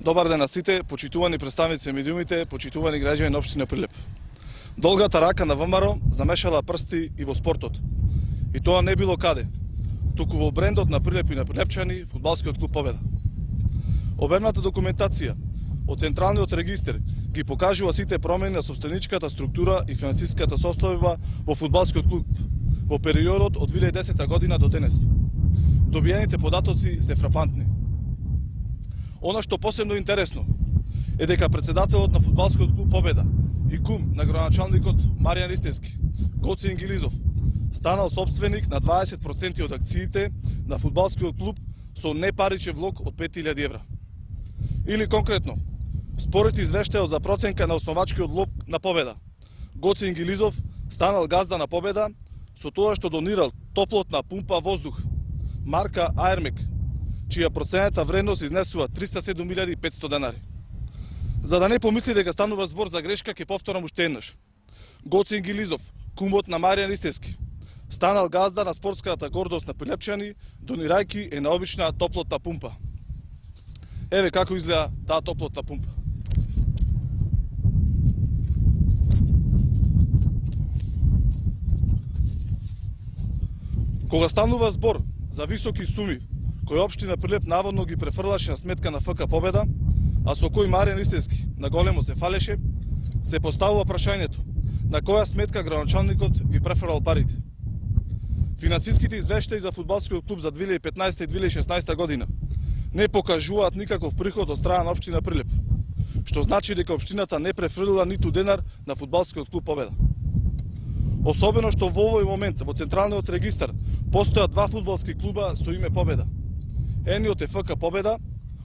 Добар ден на сите, почитувани представници на медиумите, почитувани граѓани на општина Прилеп. Долгата рака на ВМРО замешала прсти и во спортот. И тоа не било каде, туку во брендот на Прилеп и на прилепчани, фудбалскиот клуб Победа. Обемната документација од Централниот регистер ги покажува сите промени на собственичката структура и финансиската состојба во фудбалскиот клуб во периодот од 2010 година до денес. Добиените податоци се фрапантни. Она што посебно интересно е дека председателот на фудбалскиот клуб Победа и кум на градоначалникот Маријан Ристевски, Гоце Ингилизов, станал собственик на 20% од акциите на фудбалскиот клуб со непаричен влог од 5000 евра. Или конкретно, според извештајот за проценка на основачкиот влог на Победа, Гоце Ингилизов станал газда на Победа со тоа што донирал топлотна пумпа воздух марка Аермек, чија проценета вредност изнесува 307.500 денари. За да не помисли дека станува збор за грешка, ќе повторам уште еднаш. Гоце Ингилизов, кумот на Маријан Ристевски, станал газда на спортската гордост на прилепчани, донирајки една обична топлотна пумпа. Еве како изгледа таа топлотна пумпа. Кога станува збор за високи суми кој општина Прилеп наводно ги префрлаше на сметка на ФК Победа, а со кој Маријан Ристевски наголемо се фалеше, се поставува прашањето на која сметка градоначалникот ги префрлал парите. Финансиските извештаи за фудбалскиот клуб за 2015 и 2016 година не покажуваат никаков приход од страна на општина Прилеп, што значи дека општината не префрлила ниту денар на фудбалскиот клуб Победа. Особено што во овој момент во Централниот регистар постојат два фудбалски клуба со име Победа. Едниот е ФК Победа,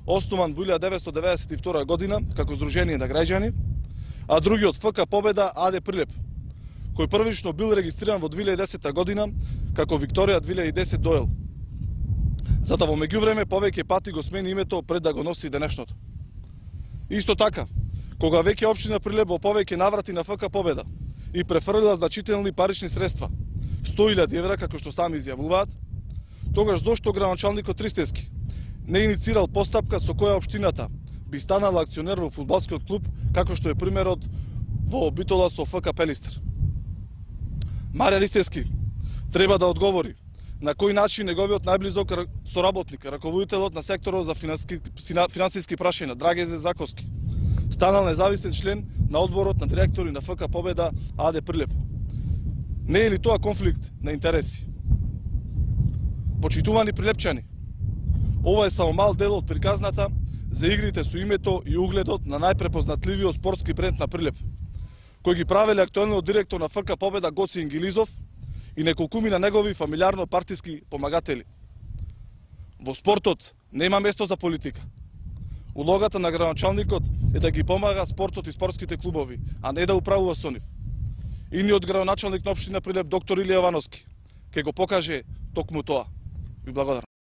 основан во 1992 година како здружение на граѓани, а другиот ФК Победа АД Прилеп, кој првично бил регистриран во 2010 година како Викторија 2010 Доел. За да во меѓувреме повеќе пати го смени името пред да го носи денешното. Исто така, кога веќе општина Прилеп во повеќе наврати на ФК Победа и префрлила значителни парични средства, 100.000 евра како што сами изјавуваат, тогаш зошто градоначалникот Ристевски не иницирал постапка со која општината би станала акционер во фудбалскиот клуб, како што е примерот во Битола со ФК Пелистер. Маријан Ристевски треба да одговори на кој начин неговиот најблизок соработник, раководителот на секторот за финансиски прашања Драге Заковски, станал независен член на одборот на директори на ФК Победа АД Прилеп. Не е ли тоа конфликт на интереси? Почитувани прилепчани, ова е само мал дел од приказната за игрите со името и угледот на најпрепознатливиот спортски бренд на Прилеп, кој ги правеле актуелниот директор на ФК Победа Гоце Ингилизов и неколкуми на негови фамилиарно партиски помагатели. Во спортот нема место за политика. Улогата на градоначалникот е да ги помага спортот и спортските клубови, а не да управува со нив. Иниот градоначалник на општина Прилеп доктор Илија Јовановски ќе го покаже токму тоа. Ви благодарам.